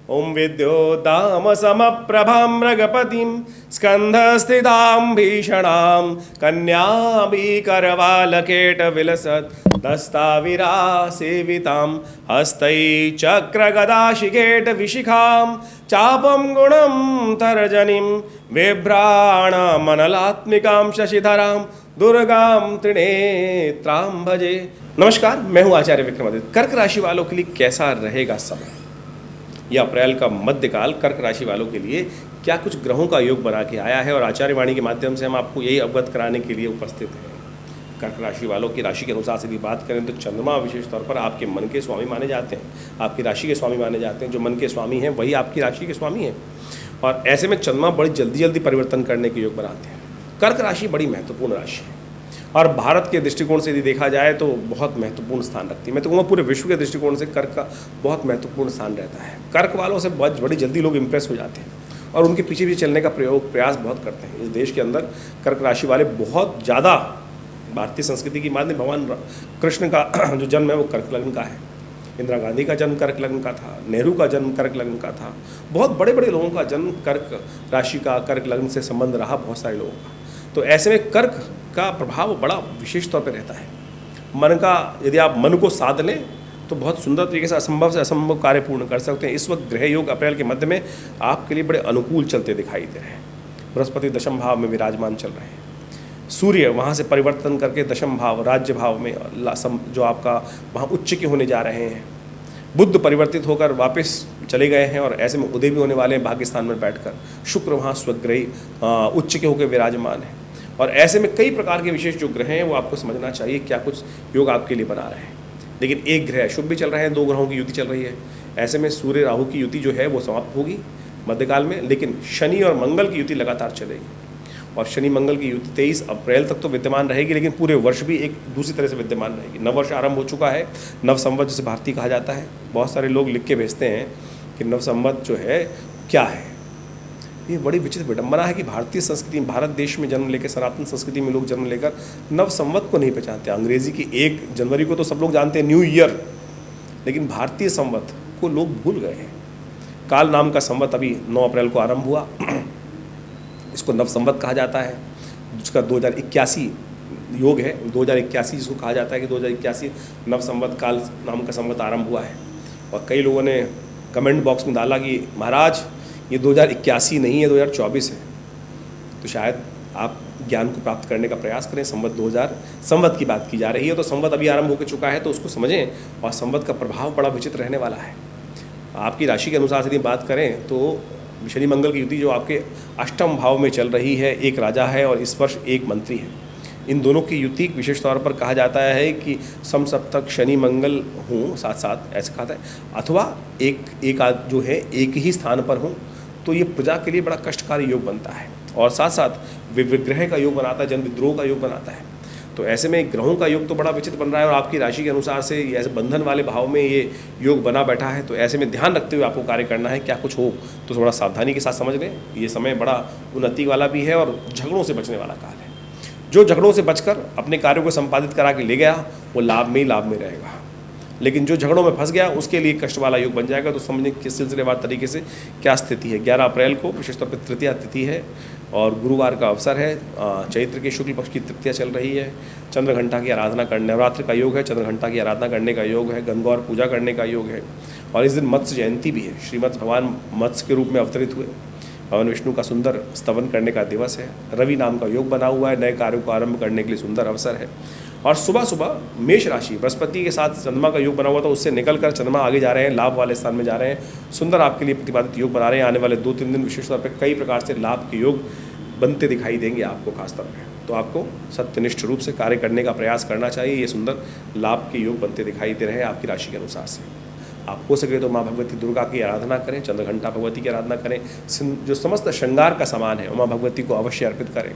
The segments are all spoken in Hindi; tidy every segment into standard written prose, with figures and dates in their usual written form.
ओम विद्योदाम समप्रभां मृगपतिं स्कंधस्थितां भीषणां कन्याभिकरवालकेटविलसत् दस्ताविरासेवितां हस्तैश्चक्रगदाशिकेटविशिखां चापं गुणं तर्जनीं बिभ्राणमनलात्मिकां शशिधरां दुर्गां त्रिनेत्रां भजे। नमस्कार, मैं हूं आचार्य विक्रमादित्य। कर्क राशि वालों के लिए कैसा रहेगा समय? यह अप्रैल का मध्यकाल कर्क राशि वालों के लिए क्या कुछ ग्रहों का योग बना के आया है और आचार्य वाणी के माध्यम से हम आपको यही अवगत कराने के लिए उपस्थित हैं। कर्क राशि वालों की राशि के अनुसार से यदि बात करें तो चंद्रमा विशेष तौर पर आपके मन के स्वामी माने जाते हैं, आपकी राशि के स्वामी माने जाते हैं। जो मन के स्वामी हैं वही आपकी राशि के स्वामी हैं और ऐसे में चंद्रमा बड़ी जल्दी जल्दी परिवर्तन करने के योग बनाते हैं। कर्क राशि बड़ी महत्वपूर्ण राशि है और भारत के दृष्टिकोण से यदि देखा जाए तो बहुत महत्वपूर्ण स्थान रखती है। मैं तो कहूँगा पूरे विश्व के दृष्टिकोण से कर्क का बहुत महत्वपूर्ण स्थान रहता है। कर्क वालों से बहुत बड़ी जल्दी लोग इंप्रेस हो जाते हैं और उनके पीछे भी चलने का प्रयास बहुत करते हैं। इस देश के अंदर कर्क राशि वाले बहुत ज़्यादा, भारतीय संस्कृति की माने भगवान कृष्ण का जो जन्म है वो कर्क लग्न का है, इंदिरा गांधी का जन्म कर्क लग्न का था, नेहरू का जन्म कर्क लग्न का था, बहुत बड़े बड़े लोगों का जन्म कर्क राशि का, कर्क लग्न से संबंध रहा बहुत सारे लोगों का। तो ऐसे में कर्क का प्रभाव बड़ा विशेष तौर पर रहता है। मन का यदि आप मन को साध लें तो बहुत सुंदर तरीके से असंभव कार्य पूर्ण कर सकते हैं। इस वक्त ग्रह योग अप्रैल के मध्य में आपके लिए बड़े अनुकूल चलते दिखाई दे रहे हैं। बृहस्पति दशम भाव में विराजमान चल रहे हैं, सूर्य वहाँ से परिवर्तन करके दशम भाव राज्य भाव में जो आपका वहाँ उच्च के होने जा रहे हैं। बुध परिवर्तित होकर वापस चले गए हैं और ऐसे में उदय भी होने वाले हैं भाग्य स्थान में बैठकर। शुक्र वहाँ स्वग्रही उच्च के होकर विराजमान है और ऐसे में कई प्रकार के विशेष जो ग्रह हैं वो आपको समझना चाहिए क्या कुछ योग आपके लिए बना रहे हैं। लेकिन एक ग्रह शुभ भी चल रहे हैं, दो ग्रहों की युति चल रही है। ऐसे में सूर्य राहु की युति जो है वो समाप्त होगी मध्यकाल में, लेकिन शनि और मंगल की युति लगातार चलेगी और शनि मंगल की युति 23 अप्रैल तक तो विद्यमान रहेगी, लेकिन पूरे वर्ष भी एक दूसरी तरह से विद्यमान रहेगी। नव वर्ष आरंभ हो चुका है, नव संवत जिसे भारतीय कहा जाता है। बहुत सारे लोग लिख के भेजते हैं कि नव संवत जो है क्या है। ये बड़ी विचित्र विडंबना है कि भारतीय संस्कृति में, भारत देश में जन्म लेकर, सनातन संस्कृति में लोग जन्म लेकर नव संवत को नहीं पहचानते। अंग्रेजी की 1 जनवरी को तो सब लोग जानते हैं, न्यू ईयर, लेकिन भारतीय संवत को लोग भूल गए हैं। काल नाम का संवत अभी 9 अप्रैल को आरंभ हुआ, इसको नव संवत कहा जाता है, जिसका 2081 योग है। 2081 जिसको कहा जाता है कि 2081 नव संवत काल नाम का संवत आरंभ हुआ है। और कई लोगों ने कमेंट बॉक्स में डाला कि महाराज ये 2081 नहीं है, 2024 है। तो शायद आप ज्ञान को प्राप्त करने का प्रयास करें। संवत 2000 संवत की बात की जा रही है, तो संवत अभी आरंभ होकर चुका है, तो उसको समझें और संवत का प्रभाव बड़ा विचित्र रहने वाला है। आपकी राशि के अनुसार यदि बात करें तो शनि मंगल की युति जो आपके अष्टम भाव में चल रही है, एक राजा है और इस वर्ष एक मंत्री है। इन दोनों की युति विशेष तौर पर कहा जाता है कि समसप्तक शनि मंगल हों साथ साथ, ऐसा कहा है, अथवा एक जो है एक ही स्थान पर हों, तो ये प्रजा के लिए बड़ा कष्टकारी योग बनता है और साथ साथ विग्रह का योग बनाता है, जन विद्रोह का योग बनाता है। तो ऐसे में ग्रहों का योग तो बड़ा विचित्र बन रहा है और आपकी राशि के अनुसार से ऐसे बंधन वाले भाव में ये योग बना बैठा है। तो ऐसे में ध्यान रखते हुए आपको कार्य करना है। क्या कुछ हो तो थोड़ा सावधानी के साथ समझ लें। ये समय बड़ा उन्नति वाला भी है और झगड़ों से बचने वाला काल है। जो झगड़ों से बचकर अपने कार्यों को संपादित करा के ले गया वो लाभ में ही लाभ में रहेगा, लेकिन जो झगड़ों में फंस गया उसके लिए कष्ट वाला योग बन जाएगा। तो समझने किस सिलसिलेवार तरीके से क्या स्थिति है। 11 अप्रैल को विशेष तौर पर तृतीया तिथि है और गुरुवार का अवसर है। चैत्र के शुक्ल पक्ष की तृतीया चल रही है। चंद्र घंटा की आराधना करने, नवरात्र का योग है, चंद्र घंटा की आराधना करने का योग है, गंगौर पूजा करने का योग है और इस दिन मत्स्य जयंती भी है। श्रीमद् भगवान मत्स्य के रूप में अवतरित हुए, भगवान विष्णु का सुंदर स्तवन करने का दिवस है। रवि नाम का योग बना हुआ है, नए कार्यों को आरंभ करने के लिए सुंदर अवसर है। और सुबह सुबह मेष राशि बृहस्पति के साथ चंद्रमा का योग बना हुआ था, उससे निकलकर चंद्रमा आगे जा रहे हैं, लाभ वाले स्थान में जा रहे हैं। सुंदर आपके लिए प्रतिपादित योग बना रहे हैं। आने वाले 2-3 दिन विशेष तौर पर कई प्रकार से लाभ के योग बनते दिखाई देंगे आपको खासतौर पर। तो आपको सत्यनिष्ठ रूप से कार्य करने का प्रयास करना चाहिए। ये सुंदर लाभ के योग बनते दिखाई दे रहे हैं आपकी राशि के अनुसार से। आप हो सके तो माँ भगवती दुर्गा की आराधना करें, चंद्रघंटा भगवती की आराधना करें। जो समस्त श्रृंगार का सामान है माँ भगवती को अवश्य अर्पित करें,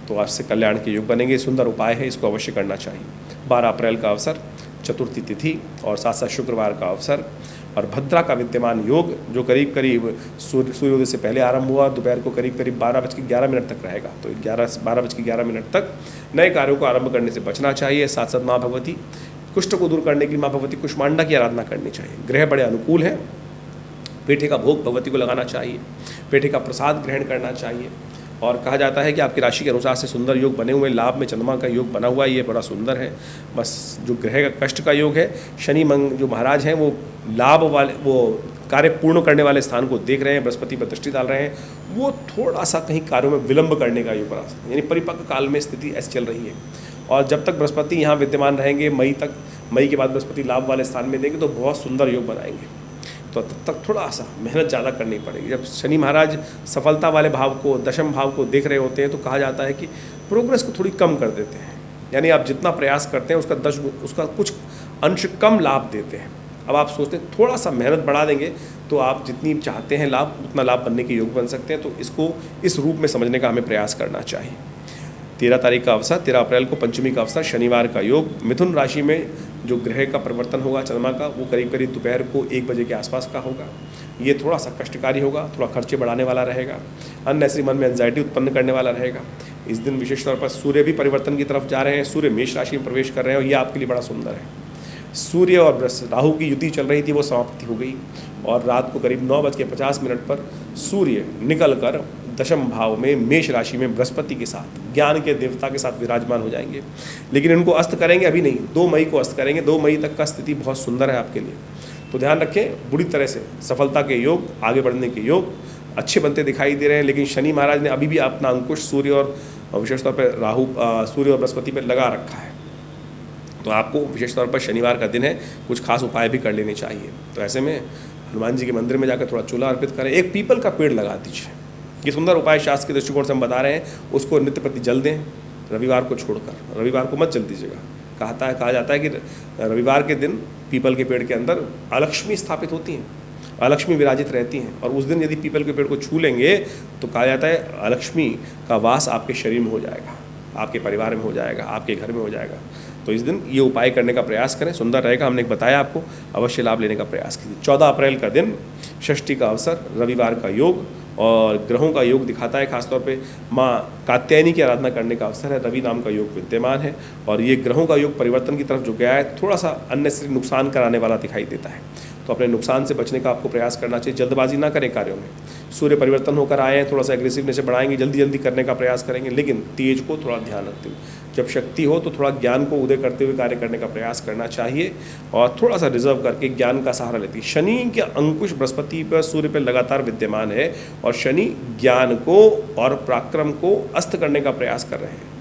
तो आज से कल्याण के योग बनेंगे। सुंदर उपाय है, इसको अवश्य करना चाहिए। 12 अप्रैल का अवसर, चतुर्थी तिथि और साथ साथ शुक्रवार का अवसर और भद्रा का विद्यमान योग जो करीब करीब सूर्योदय से पहले आरंभ हुआ, दोपहर को करीब करीब 12:11 तक रहेगा। तो 12:11 तक नए कार्यों को आरंभ करने से बचना चाहिए। साथ साथ माँ भगवती कुष्ठ को दूर करने के लिए माँ भगवती कुष्मांडा की आराधना करनी चाहिए। ग्रह बड़े अनुकूल हैं, पेठे का भोग भगवती को लगाना चाहिए, पेठे का प्रसाद ग्रहण करना चाहिए। और कहा जाता है कि आपकी राशि के अनुसार से सुंदर योग बने हुए, लाभ में चंद्रमा का योग बना हुआ है, ये बड़ा सुंदर है। बस जो ग्रह का कष्ट का योग है, शनि जो महाराज हैं वो लाभ वाले, वो कार्य पूर्ण करने वाले स्थान को देख रहे हैं, बृहस्पति पर दृष्टि डाल रहे हैं, वो थोड़ा सा कहीं कार्यों में विलंब करने का योग बना सकते हैं, यानी परिपक्व काल में स्थिति ऐसी चल रही है। और जब तक बृहस्पति यहाँ विद्यमान रहेंगे मई तक, मई के बाद बृहस्पति लाभ वाले स्थान में देंगे तो बहुत सुंदर योग बनाएंगे। तो तब तक थोड़ा सा मेहनत ज़्यादा करनी पड़ेगी। जब शनि महाराज सफलता वाले भाव को, दशम भाव को देख रहे होते हैं तो कहा जाता है कि प्रोग्रेस को थोड़ी कम कर देते हैं, यानी आप जितना प्रयास करते हैं उसका कुछ अंश कम लाभ देते हैं। अब आप सोचते हैं थोड़ा सा मेहनत बढ़ा देंगे तो आप जितनी चाहते हैं लाभ, उतना लाभ बनने के योग बन सकते हैं। तो इसको इस रूप में समझने का हमें प्रयास करना चाहिए। 13 तारीख का अवसर, 13 अप्रैल को पंचमी का अवसर, शनिवार का योग। मिथुन राशि में जो ग्रह का परिवर्तन होगा चंद्रमा का, वो करीब करीब दोपहर को 1 बजे के आसपास का होगा। ये थोड़ा सा कष्टकारी होगा, थोड़ा खर्चे बढ़ाने वाला रहेगा, अननेसेसरी मन में एंजाइटी उत्पन्न करने वाला रहेगा। इस दिन विशेष तौर पर सूर्य भी परिवर्तन की तरफ जा रहे हैं, सूर्य मेष राशि में प्रवेश कर रहे हैं और ये आपके लिए बड़ा सुंदर है। सूर्य और राहु की युति चल रही थी, वो समाप्ति हो गई और रात को करीब 9:50 पर सूर्य निकल कर दशम भाव में मेष राशि में बृहस्पति के साथ, ज्ञान के देवता के साथ विराजमान हो जाएंगे। लेकिन इनको अस्त करेंगे अभी नहीं, 2 मई को अस्त करेंगे। 2 मई तक का स्थिति बहुत सुंदर है आपके लिए, तो ध्यान रखें। बुरी तरह से सफलता के योग, आगे बढ़ने के योग अच्छे बनते दिखाई दे रहे हैं, लेकिन शनि महाराज ने अभी भी अपना अंकुश सूर्य और विशेष तौर पर सूर्य और बृहस्पति पर लगा रखा है। तो आपको विशेष तौर पर शनिवार का दिन है, कुछ खास उपाय भी कर लेने चाहिए। तो ऐसे में हनुमान जी के मंदिर में जाकर थोड़ा चूल्हा अर्पित करें, एक पीपल का पेड़ लगा दीजिए। ये सुंदर उपाय शास्त्र के दृष्टिकोण से हम बता रहे हैं। उसको नित्य प्रति जल दें, रविवार को छोड़कर, रविवार को मत जल दीजिएगा। कहा जाता है कि रविवार के दिन पीपल के पेड़ के अंदर अलक्ष्मी स्थापित होती हैं, अलक्ष्मी विराजित रहती हैं, और उस दिन यदि पीपल के पेड़ को छू लेंगे तो कहा जाता है अलक्ष्मी का वास आपके शरीर में हो जाएगा, आपके परिवार में हो जाएगा, आपके घर में हो जाएगा। तो इस दिन ये उपाय करने का प्रयास करें, सुंदर रहेगा। हमने बताया आपको, अवश्य लाभ लेने का प्रयास कीजिए। 14 अप्रैल का दिन, षष्ठी का अवसर, रविवार का योग और ग्रहों का योग दिखाता है। खासतौर पे माँ कात्यायनी की आराधना करने का अवसर है। रवि नाम का योग विद्यमान है और ये ग्रहों का योग परिवर्तन की तरफ जो गया है, थोड़ा सा अननेसेसरी नुकसान कराने वाला दिखाई देता है। तो अपने नुकसान से बचने का आपको प्रयास करना चाहिए। जल्दबाजी ना करें कार्यों में। सूर्य परिवर्तन होकर आए हैं, थोड़ा सा एग्रेसिवनेस से बढ़ाएंगे, जल्दी करने का प्रयास करेंगे, लेकिन तेज को थोड़ा ध्यान रखते हुए, जब शक्ति हो तो थोड़ा ज्ञान को उदय करते हुए कार्य करने का प्रयास करना चाहिए और थोड़ा सा रिजर्व करके ज्ञान का सहारा लेती है। शनि के अंकुश बृहस्पति पर, सूर्य पर लगातार विद्यमान है और शनि ज्ञान को और पराक्रम को अस्त करने का प्रयास कर रहे हैं,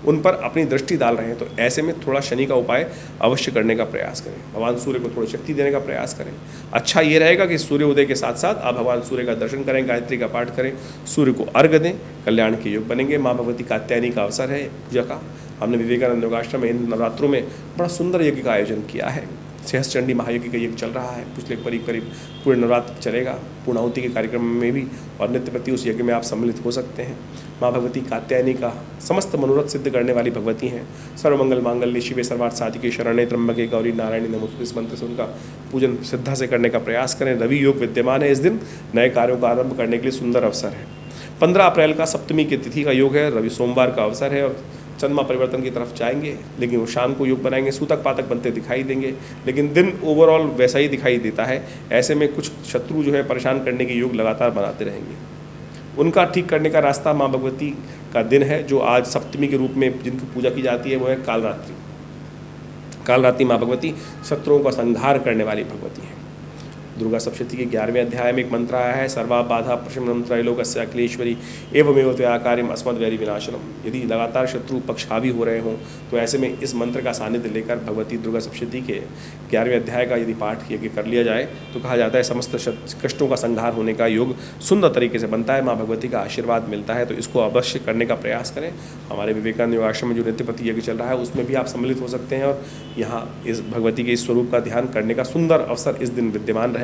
उन पर अपनी दृष्टि डाल रहे हैं। तो ऐसे में थोड़ा शनि का उपाय अवश्य करने का प्रयास करें। भगवान सूर्य को थोड़ी शक्ति देने का प्रयास करें। अच्छा ये रहेगा कि सूर्य उदय के साथ साथ आप भगवान सूर्य का दर्शन करें, गायत्री का पाठ करें, सूर्य को अर्घ्य दें, कल्याण के योग बनेंगे। माँ भगवती कात्यायनी का अवसर है पूजा का। हमने विवेकानंद योगाश्रम में इन नवरात्रों में बड़ा सुंदर यज्ञ का आयोजन किया है। सहस्त्रचंडी महायज्ञ का यज्ञ चल रहा है, पिछले करीब पूरे नवरात्र चलेगा, पूर्णाहुति के कार्यक्रम में भी, और नित्य प्रति उस यज्ञ में आप सम्मिलित हो सकते हैं। माँ भगवती कात्यायनी का समस्त मनोरथ सिद्ध करने वाली भगवती हैं। सर्वमंगल मांगल्ये शिवे सर्वार्थ साधिके शरण्ये त्र्यंबके गौरी नारायणी नमोस्तुते, इस मंत्र से उनका पूजन श्रद्धा से करने का प्रयास करें। रवि योग विद्यमान है, इस दिन नए कार्यों का आरंभ करने के लिए सुंदर अवसर है। 15 अप्रैल का सप्तमी की तिथि का योग है, रवि सोमवार का अवसर है और चंद्रमा परिवर्तन की तरफ जाएंगे, लेकिन वो शाम को योग बनाएंगे, सूतक पातक बनते दिखाई देंगे, लेकिन दिन ओवरऑल वैसा ही दिखाई देता है। ऐसे में कुछ शत्रु जो है परेशान करने के योग लगातार बनाते रहेंगे। उनका ठीक करने का रास्ता माँ भगवती का दिन है, जो आज सप्तमी के रूप में जिनकी पूजा की जाती है वो है कालरात्रि। कालरात्रि माँ भगवती शत्रुओं का संहार करने वाली भगवती है। दुर्गा सप्तशती के 11वें अध्याय में एक मंत्र आया है, सर्वा बाधा प्रशमनम त्रैलोक्यस्य अखिलेश्वरी एवमेव त्वया कार्यम अस्मद्वैरी विनाशनम। यदि लगातार शत्रु पक्ष हावी हो रहे हों तो ऐसे में इस मंत्र का सानिध्य लेकर भगवती दुर्गा सप्तशती के 11वें अध्याय का यदि पाठ यज्ञ कर लिया जाए तो कहा जाता है समस्त कष्टों का संहार होने का योग सुंदर तरीके से बनता है। माँ भगवती का आशीर्वाद मिलता है, तो इसको अवश्य करने का प्रयास करें। हमारे विवेकानंद योगाश्रम में जो नित्यपति यज्ञ चल रहा है उसमें भी आप सम्मिलित हो सकते हैं और यहाँ इस भगवती के इस स्वरूप का ध्यान करने का सुंदर अवसर इस दिन विद्यमान रहेगा।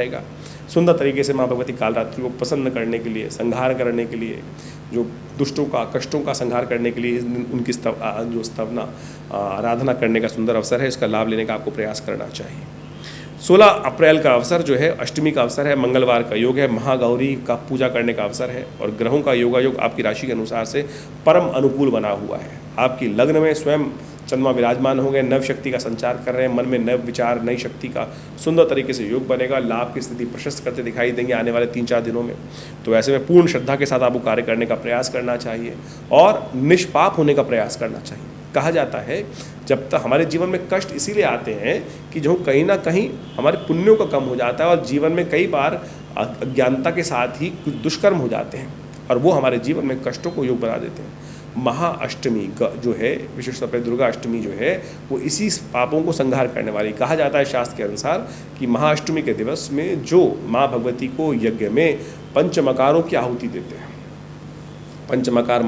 सुंदर तरीके से माँ भगवती कालरात्रि को प्रसन्न करने के लिए, संहार करने के लिए, जो दुष्टों का कष्टों का संहार करने के लिए इस दिन उनकी जो स्तवना आराधना करने का सुंदर अवसर है, इसका लाभ लेने का आपको प्रयास करना चाहिए। 16 अप्रैल का अवसर जो है अष्टमी का अवसर है, मंगलवार का योग है, महागौरी का पूजा करने का अवसर है और ग्रहों का योगायोग आपकी राशि के अनुसार से परम अनुकूल बना हुआ है। आपकी लग्न में स्वयं चंद्रमा विराजमान हो गए, नव शक्ति का संचार कर रहे हैं, मन में नव विचार, नई शक्ति का सुंदर तरीके से योग बनेगा, लाभ की स्थिति प्रशस्त करते दिखाई देंगे आने वाले 3-4 दिनों में। तो ऐसे में पूर्ण श्रद्धा के साथ आपको कार्य करने का प्रयास करना चाहिए और निष्पाप होने का प्रयास करना चाहिए। कहा जाता है जब तक हमारे जीवन में कष्ट इसीलिए आते हैं कि जो कहीं ना कहीं हमारे पुण्यों का कम हो जाता है और जीवन में कई बार अज्ञानता के साथ ही कुछ दुष्कर्म हो जाते हैं और वो हमारे जीवन में कष्टों को योग बना देते हैं। महाअष्टमी जो है, विशेष तौर पर दुर्गा अष्टमी जो है, वो इसी पापों को संहार करने वाली। कहा जाता है शास्त्र के अनुसार कि महाअष्टमी के दिवस में जो माँ भगवती को यज्ञ में पंचमकारों की आहुति देते हैं, पंचमकार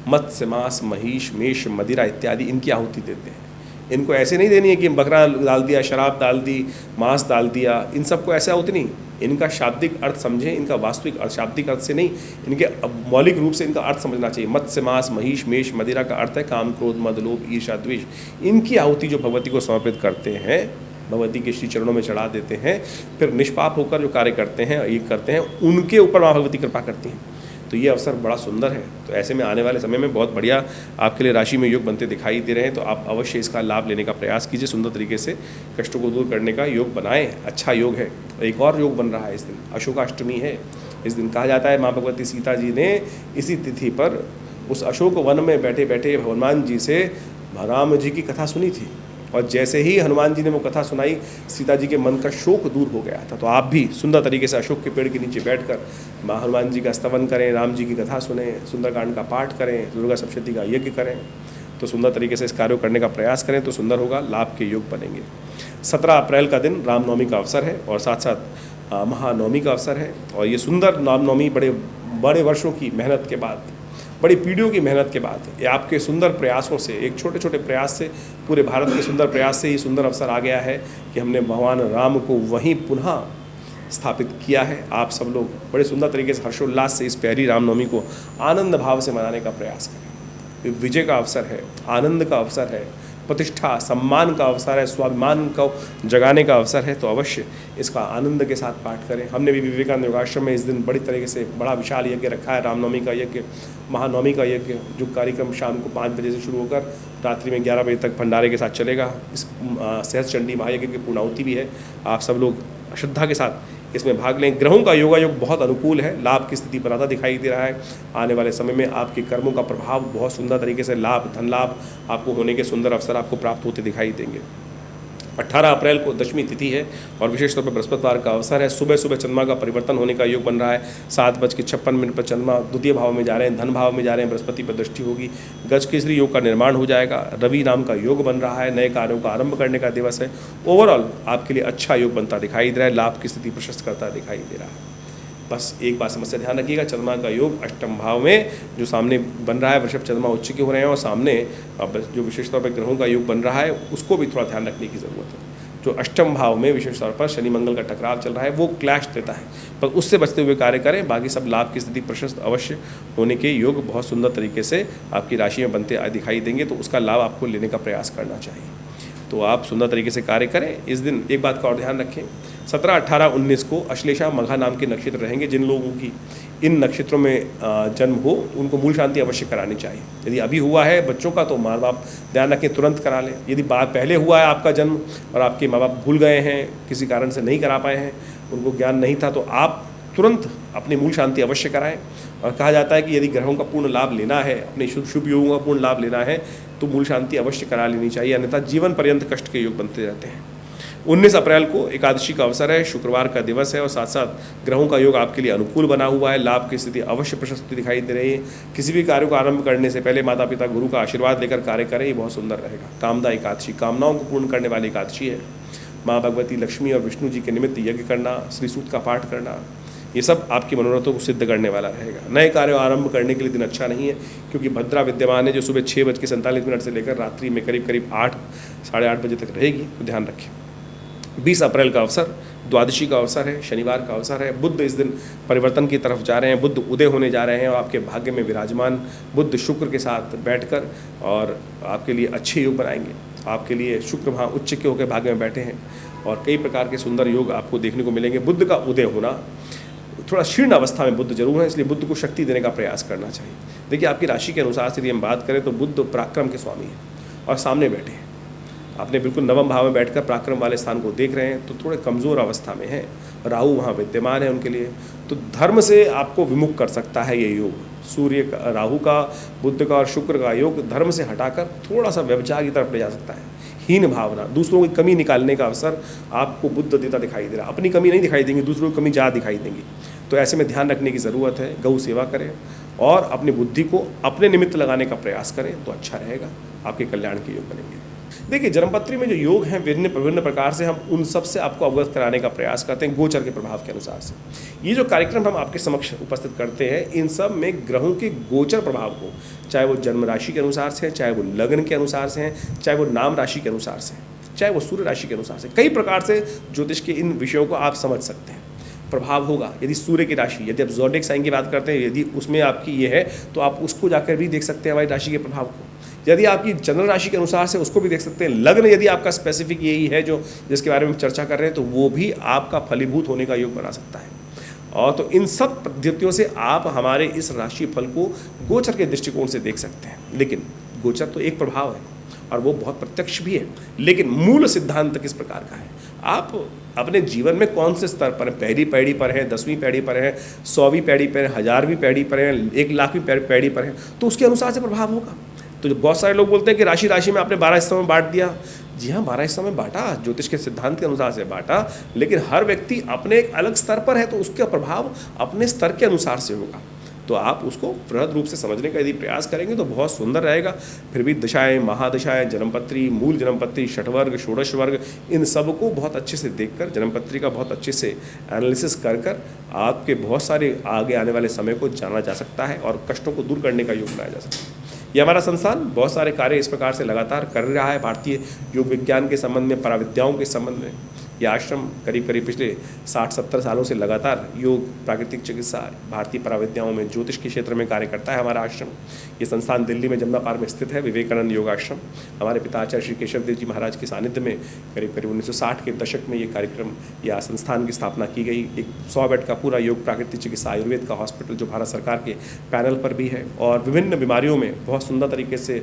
मत्स्य, मांस, महिष, मेष, मदिरा इत्यादि इनकी आहुति देते हैं। इनको ऐसे नहीं देनी है कि बकरा डाल दिया, शराब डाल दी, मांस डाल दिया, इन सबको ऐसे आहुति नहीं। इनका शाब्दिक अर्थ समझें, इनका वास्तविक अर्थ शाब्दिक अर्थ से नहीं, इनके मौलिक रूप से इनका अर्थ समझना चाहिए। मत्स्य, मांस, महिष, मेष, मदिरा का अर्थ है काम, क्रोध, मद, लोभ, ईर्ष्या, द्वेष। इनकी आहुति जो भगवती को समर्पित करते हैं, भगवती के श्री चरणों में चढ़ा देते हैं, फिर निष्पाप होकर जो कार्य करते हैं, ये करते हैं, उनके ऊपर माँ भगवती कृपा करती हैं। तो ये अवसर बड़ा सुंदर है। तो ऐसे में आने वाले समय में बहुत बढ़िया आपके लिए राशि में योग बनते दिखाई दे रहे हैं। तो आप अवश्य इसका लाभ लेने का प्रयास कीजिए, सुंदर तरीके से कष्टों को दूर करने का योग बनाएं। अच्छा योग है। एक और योग बन रहा है इस दिन, अशोकाष्टमी है। इस दिन कहा जाता है माँ भगवती सीता जी ने इसी तिथि पर उस अशोक वन में बैठे बैठे हनुमान जी से राम जी की कथा सुनी थी और जैसे ही हनुमान जी ने वो कथा सुनाई, सीता जी के मन का शोक दूर हो गया था। तो आप भी सुंदर तरीके से अशोक के पेड़ के नीचे बैठकर माँ हनुमान जी का स्तवन करें, राम जी की कथा सुने, सुंदरकांड का पाठ करें, दुर्गा सप्तशती का यज्ञ करें। तो सुंदर तरीके से इस कार्य को करने का प्रयास करें तो सुंदर होगा, लाभ के योग बनेंगे। 17 अप्रैल का दिन रामनवमी का अवसर है और साथ साथ महानवमी का अवसर है। और ये सुंदर रामनवमी बड़े वर्षों की मेहनत के बाद, बड़ी पीढ़ियों की मेहनत के बाद, ये आपके सुंदर प्रयासों से, एक छोटे छोटे प्रयास से, पूरे भारत के सुंदर प्रयास से ये सुंदर अवसर आ गया है कि हमने भगवान राम को वहीं पुनः स्थापित किया है। आप सब लोग बड़े सुंदर तरीके से हर्षोल्लास से इस प्यारी रामनवमी को आनंद भाव से मनाने का प्रयास करें। विजय का अवसर है, आनंद का अवसर है, प्रतिष्ठा सम्मान का अवसर है, स्वाभिमान को जगाने का अवसर है। तो अवश्य इसका आनंद के साथ पाठ करें। हमने भी विवेकानंद योगाश्रम में इस दिन बड़ी तरीके से बड़ा विशाल यज्ञ रखा है, रामनवमी का यज्ञ, महानवमी का यज्ञ, जो कार्यक्रम शाम को 5 बजे से शुरू होकर रात्रि में 11 बजे तक भंडारे के साथ चलेगा। इस सहस्त्र चंडी महायज्ञ की पूर्णाहुति भी है। आप सब लोग श्रद्धा के साथ इसमें भाग लें। ग्रहों का योगायोग बहुत अनुकूल है, लाभ की स्थिति बनाता दिखाई दे रहा है। आने वाले समय में आपके कर्मों का प्रभाव बहुत सुंदर तरीके से लाभ, धन लाभ आपको होने के सुंदर अवसर आपको प्राप्त होते दिखाई देंगे। 18 अप्रैल को दशमी तिथि है और विशेष तौर पर बृहस्पतिवार का अवसर है। सुबह सुबह चंद्रमा का परिवर्तन होने का योग बन रहा है। 7:56 पर चंद्रमा द्वितीय भाव में जा रहे हैं, धन भाव में जा रहे हैं, बृहस्पति पर दृष्टि होगी। गज केसरी योग का निर्माण हो जाएगा। रवि नाम का योग बन रहा है, नए कार्यों का आरंभ करने का दिवस है। ओवरऑल आपके लिए अच्छा योग बनता दिखाई दे रहा है, लाभ की स्थिति प्रशस्त करता दिखाई दे रहा है। बस एक बात समस्या ध्यान रखिएगा, चंद्रमा का योग अष्टम भाव में जो सामने बन रहा है, वृषभ चंद्रमा उच्च के हो रहे हैं और सामने अब जो विशेष तौर पर ग्रहों का योग बन रहा है उसको भी थोड़ा ध्यान रखने की ज़रूरत है। जो अष्टम भाव में विशेष तौर पर शनि मंगल का टकराव चल रहा है वो क्लैश देता है, पर उससे बचते हुए कार्य करें। बाकी सब लाभ की स्थिति प्रशस्त अवश्य होने के योग बहुत सुंदर तरीके से आपकी राशि में बनते दिखाई देंगे। तो उसका लाभ आपको लेने का प्रयास करना चाहिए। तो आप सुंदर तरीके से कार्य करें। इस दिन एक बात का और ध्यान रखें, 17, 18, 19 को अश्लेषा मघा नाम के नक्षत्र रहेंगे। जिन लोगों की इन नक्षत्रों में जन्म हो उनको मूल शांति अवश्य करानी चाहिए। यदि अभी हुआ है बच्चों का तो माँ बाप ध्यान रखें, तुरंत करा लें। यदि पहले हुआ है आपका जन्म और आपके माँ बाप भूल गए हैं, किसी कारण से नहीं करा पाए हैं, उनको ज्ञान नहीं था, तो आप तुरंत अपनी मूल शांति अवश्य कराएं। और कहा जाता है कि यदि ग्रहों का पूर्ण लाभ लेना है, अपने शुभ योगों का पूर्ण लाभ लेना है तो मूल शांति अवश्य करा लेनी चाहिए, अन्यथा जीवन पर्यंत कष्ट के योग बनते रहते हैं। 19 अप्रैल को एकादशी का अवसर है, शुक्रवार का दिवस है और साथ साथ ग्रहों का योग आपके लिए अनुकूल बना हुआ है। लाभ की स्थिति अवश्य प्रशस्ति दिखाई दे रही है। किसी भी कार्य को आरंभ करने से पहले माता पिता गुरु का आशीर्वाद लेकर कार्य करें, ये बहुत सुंदर रहेगा। कामदा एकादशी, कामनाओं को पूर्ण करने वाली एकादशी है। माँ भगवती लक्ष्मी और विष्णु जी के निमित्त यज्ञ करना, श्री सूक्त का पाठ करना, ये सब आपकी मनोरथों को सिद्ध करने वाला रहेगा। नए कार्य आरंभ करने के लिए दिन अच्छा नहीं है क्योंकि भद्रा विद्यमान है जो सुबह 6:47 से लेकर रात्रि में करीब 8, साढ़े 8 बजे तक रहेगी, तो ध्यान रखें। 20 अप्रैल का अवसर द्वादशी का अवसर है, शनिवार का अवसर है। बुध इस दिन परिवर्तन की तरफ जा रहे हैं, बुध उदय होने जा रहे हैं और आपके भाग्य में विराजमान बुध शुक्र के साथ बैठकर और आपके लिए अच्छे योग बनाएंगे। आपके लिए शुक्र वहाँ उच्च के होकर भाग्य में बैठे हैं और कई प्रकार के सुंदर योग आपको देखने को मिलेंगे। बुध का उदय होना, थोड़ा शीर्ण अवस्था में बुध जरूर है, इसलिए बुध को शक्ति देने का प्रयास करना चाहिए। देखिए आपकी राशि के अनुसार से यदि हम बात करें तो बुध पराक्रम के स्वामी है और सामने बैठे हैं, आपने बिल्कुल नवम भाव में बैठकर पराक्रम वाले स्थान को देख रहे हैं, तो थोड़े कमज़ोर अवस्था में हैं, राहु वहाँ विद्यमान है उनके लिए, तो धर्म से आपको विमुख कर सकता है ये योग। सूर्य का, राहु का, बुध का और शुक्र का योग धर्म से हटाकर थोड़ा सा व्यभिचार की तरफ ले जा सकता है। हीन भावना, दूसरों की कमी निकालने का अवसर आपको बुद्ध देता दिखाई दे रहा है। अपनी कमी नहीं दिखाई देंगी, दूसरों की कमी ज़्यादा दिखाई देंगी। तो ऐसे में ध्यान रखने की ज़रूरत है। गौ सेवा करें और अपनी बुद्धि को अपने निमित्त लगाने का प्रयास करें तो अच्छा रहेगा, आपके कल्याण के योग बनेंगे। देखिए, जन्मपत्री में जो योग हैं विभिन्न प्रकार से, हम उन सब से आपको अवगत कराने का प्रयास करते हैं गोचर के प्रभाव के अनुसार से। ये जो कार्यक्रम हम आपके समक्ष उपस्थित करते हैं, इन सब में ग्रहों के गोचर प्रभाव को, चाहे वो जन्म राशि के अनुसार से हैं, चाहे वो लग्न के अनुसार से हैं, चाहे वो नाम राशि के अनुसार से हैं, चाहे वो सूर्य राशि के अनुसार से, कई प्रकार से ज्योतिष के इन विषयों को आप समझ सकते हैं। प्रभाव होगा यदि सूर्य की राशि, यदि आप ज़ोडिएक साइन की बात करते हैं, यदि उसमें आपकी ये है तो आप उसको जाकर भी देख सकते हैं हमारी राशि के प्रभाव को। यदि आपकी चंद्र राशि के अनुसार से, उसको भी देख सकते हैं। लग्न यदि आपका स्पेसिफिक यही है जो जिसके बारे में चर्चा कर रहे हैं, तो वो भी आपका फलीभूत होने का योग बना सकता है। और तो इन सब पद्धतियों से आप हमारे इस राशि फल को गोचर के दृष्टिकोण से देख सकते हैं। लेकिन गोचर तो एक प्रभाव है और वो बहुत प्रत्यक्ष भी है, लेकिन मूल सिद्धांत किस प्रकार का है, आप अपने जीवन में कौन से स्तर पर हैं, पहली पैड़ी पर हैं, 10वीं पैड़ी पर हैं, 100वीं पैड़ी पर हैं, 1000वीं पैड़ी पर हैं, 1,00,000वीं पैड़ी पर हैं, तो उसके अनुसार से प्रभाव होगा। तो जो बहुत सारे लोग बोलते हैं कि राशि राशि में आपने 12 हिस्सों में बांट दिया, जी हाँ, 12 हिस्सों में बांटा, ज्योतिष के सिद्धांत के अनुसार से बांटा, लेकिन हर व्यक्ति अपने एक अलग स्तर पर है, तो उसका प्रभाव अपने स्तर के अनुसार से होगा। तो आप उसको बृहद रूप से समझने का यदि प्रयास करेंगे तो बहुत सुंदर रहेगा। फिर भी दशाएं, महादशाएं, जन्मपत्री, मूल जन्मपत्री, षठवर्ग, षोडश वर्ग, इन सब को बहुत अच्छे से देखकर, जन्मपत्री का बहुत अच्छे से एनालिसिस कर आपके बहुत सारे आगे आने वाले समय को जाना जा सकता है और कष्टों को दूर करने का योग बनाया जा सकता है। ये हमारा संस्थान बहुत सारे कार्य इस प्रकार से लगातार कर रहा है। भारतीय योग विज्ञान के संबंध में, पराविद्याओं के संबंध में यह आश्रम करीब पिछले 60-70 सालों से लगातार योग, प्राकृतिक चिकित्सा, भारतीय पराविद्याओं में, ज्योतिष के क्षेत्र में कार्य करता है हमारा आश्रम। ये संस्थान दिल्ली में जमुना पार में स्थित है, विवेकानंद योग आश्रम। हमारे पिता आचार्य श्री केशव देव जी महाराज के सानिध्य में करीब 1960 के दशक में ये कार्यक्रम या संस्थान की स्थापना की गई। एक 100 बेड का पूरा योग, प्राकृतिक चिकित्सा, आयुर्वेद का हॉस्पिटल जो भारत सरकार के पैनल पर भी है और विभिन्न बीमारियों में बहुत सुंदर तरीके से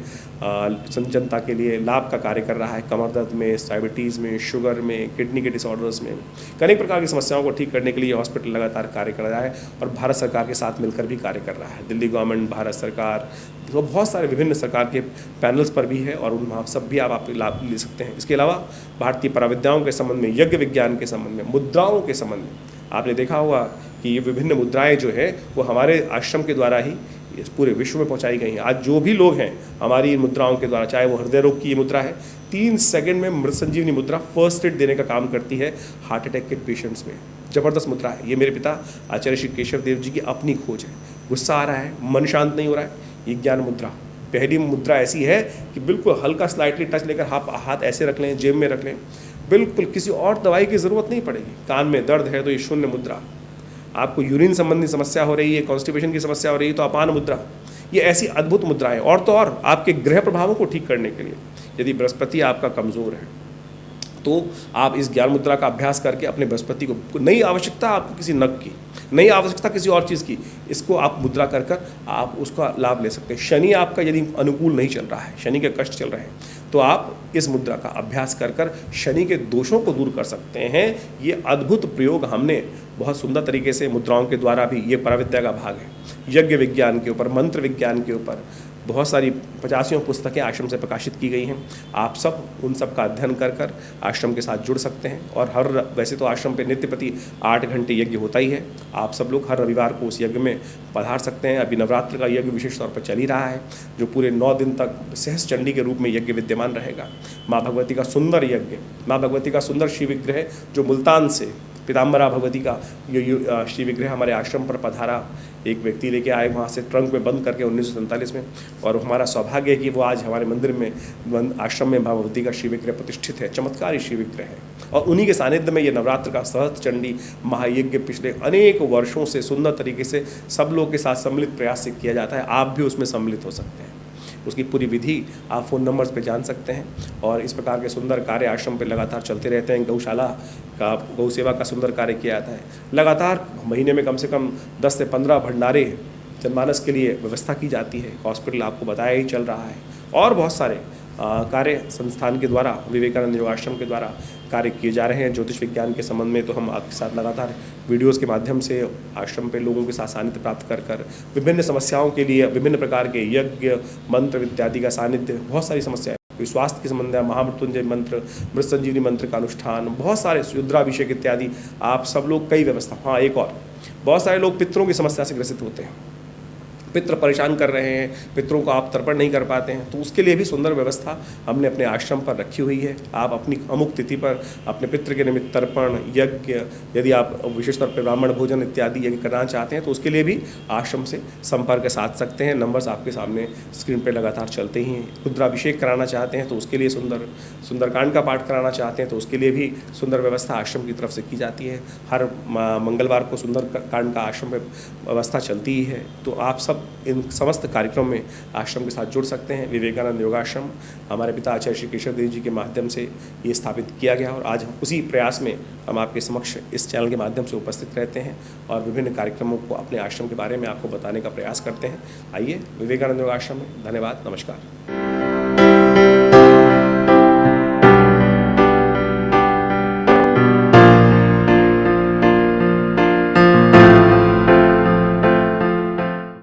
जनता के लिए लाभ का कार्य कर रहा है। कमर दर्द में, डायबिटीज़ में, शुगर में, किडनी के डिसऑर्डर्स में, कई प्रकार की समस्याओं को ठीक करने के लिए हॉस्पिटल लगातार कार्य कर रहा है और भारत सरकार के साथ मिलकर भी कार्य कर रहा है। दिल्ली गवर्नमेंट, भारत सरकार, तो बहुत सारे विभिन्न सरकार के पैनल्स पर भी है और उन सब भी आप लाभ ले सकते हैं। इसके अलावा भारतीय पराविद्याओं के संबंध में, यज्ञ विज्ञान के संबंध में, मुद्राओं के संबंध में आपने देखा होगा कि ये विभिन्न मुद्राएं जो है वो हमारे आश्रम के द्वारा ही इस पूरे विश्व में पहुंचाई गई हैं। आज जो भी लोग हैं हमारी इन मुद्राओं के द्वारा, चाहे वो हृदय रोग की ये मुद्रा है, 3 सेकंड में मृत संजीवनी मुद्रा फर्स्ट एड देने का काम करती है हार्ट अटैक के पेशेंट्स में। जबरदस्त मुद्रा है ये। मेरे पिता आचार्य श्री केशव देव जी की अपनी खोज है। गुस्सा आ रहा है, मन शांत नहीं हो रहा है, ये ज्ञान मुद्रा, पहली मुद्रा ऐसी है कि बिल्कुल हल्का स्लाइटली टच लेकर हाथ ऐसे रख लें, जेब में रख लें, बिल्कुल किसी और दवाई की ज़रूरत नहीं पड़ेगी। कान में दर्द है तो ये शून्य मुद्रा, आपको यूरिन संबंधी समस्या हो रही है, कॉन्स्टिपेशन की समस्या हो रही है तो अपान मुद्रा, ये ऐसी अद्भुत मुद्राएं। और तो और आपके ग्रह प्रभावों को ठीक करने के लिए, यदि बृहस्पति आपका कमज़ोर है तो आप इस ज्ञान मुद्रा का अभ्यास करके अपने बृहस्पति को, नहीं आवश्यकता आपको किसी नग की, नहीं आवश्यकता किसी और चीज़ की, इसको आप मुद्रा कर आप उसका लाभ ले सकते हैं। शनि आपका यदि अनुकूल नहीं चल रहा है, शनि के कष्ट चल रहे हैं, तो आप इस मुद्रा का अभ्यास कर शनि के दोषों को दूर कर सकते हैं। ये अद्भुत प्रयोग हमने बहुत सुंदर तरीके से मुद्राओं के द्वारा भी, ये पराविद्या का भाग है। यज्ञ विज्ञान के ऊपर, मंत्र विज्ञान के ऊपर बहुत सारी 50 पुस्तकें आश्रम से प्रकाशित की गई हैं। आप सब उन सब का अध्ययन कर आश्रम के साथ जुड़ सकते हैं। और वैसे तो आश्रम पे नित्य प्रति 8 घंटे यज्ञ होता ही है। आप सब लोग हर रविवार को उस यज्ञ में पधार सकते हैं। अभी नवरात्र का यज्ञ विशेष तौर पर चल ही रहा है, जो पूरे 9 दिन तक सहस्त्र चंडी के रूप में यज्ञ विद्यमान रहेगा। माँ भगवती का सुंदर यज्ञ, माँ भगवती का सुंदर शिव विग्रह जो मुल्तान से, पीताम्बरा भगवती का ये श्री विग्रह हमारे आश्रम पर पधारा, एक व्यक्ति लेके आए वहाँ से ट्रंक में बंद करके 1947 में। और हमारा सौभाग्य है कि वो आज हमारे मंदिर में, आश्रम में भगवती का श्री विग्रह प्रतिष्ठित है। चमत्कारी श्री विग्रह है और उन्हीं के सानिध्य में ये नवरात्र का सहस्त्र चंडी महायज्ञ पिछले अनेक वर्षों से सुंदर तरीके से सब लोगों के साथ सम्मिलित प्रयास से किया जाता है। आप भी उसमें सम्मिलित हो सकते हैं। उसकी पूरी विधि आप फ़ोन नंबर्स पे जान सकते हैं। और इस प्रकार के सुंदर कार्य आश्रम पे लगातार चलते रहते हैं। गौशाला का, गौ सेवा का सुंदर कार्य किया जाता है। लगातार महीने में कम से कम 10 से 15 भंडारे जनमानस के लिए व्यवस्था की जाती है। हॉस्पिटल आपको बताया ही चल रहा है और बहुत सारे कार्य संस्थान के द्वारा, विवेकानंद योगाश्रम के द्वारा कार्य किए जा रहे हैं। ज्योतिष विज्ञान के संबंध में तो हम आपके साथ लगातार वीडियोस के माध्यम से आश्रम पे लोगों के साथ सानिध्य प्राप्त कर विभिन्न समस्याओं के लिए विभिन्न प्रकार के यज्ञ, मंत्र इत्यादि का सानिध्य, बहुत सारी समस्याएं, कोई स्वास्थ्य के संबंध में महामृत्युंजय मंत्र, मृत संजीवनी मंत्र का अनुष्ठान, बहुत सारे रुद्राभिषेक इत्यादि, आप सब लोग कई व्यवस्था। हाँ, एक और, बहुत सारे लोग पितरों की समस्या से ग्रसित होते हैं, पितृ परेशान कर रहे हैं, पितरों को आप तर्पण नहीं कर पाते हैं, तो उसके लिए भी सुंदर व्यवस्था हमने अपने आश्रम पर रखी हुई है। आप अपनी अमुक तिथि पर अपने पितृ के निमित्त तर्पण, यज्ञ, यदि आप विशेष तौर पर ब्राह्मण भोजन इत्यादि यज्ञ करना चाहते हैं तो उसके लिए भी आश्रम से संपर्क साध सकते हैं। नंबर्स आपके सामने स्क्रीन पर लगातार चलते ही हैं। रुद्राभिषेक कराना चाहते हैं तो उसके लिए सुंदरकांड का पाठ कराना चाहते हैं तो उसके लिए भी सुंदर व्यवस्था आश्रम की तरफ से की जाती है। हर मंगलवार को सुंदरकांड का आश्रम में व्यवस्था चलती ही है। तो आप सब इन समस्त कार्यक्रम में आश्रम के साथ जुड़ सकते हैं। विवेकानंद योगाश्रम हमारे पिता आचार्य श्री केशव देव जी के माध्यम से ये स्थापित किया गया और आज हम उसी प्रयास में हम आपके समक्ष इस चैनल के माध्यम से उपस्थित रहते हैं और विभिन्न कार्यक्रमों को अपने आश्रम के बारे में आपको बताने का प्रयास करते हैं। आइए विवेकानंद योगाश्रम में। धन्यवाद, नमस्कार।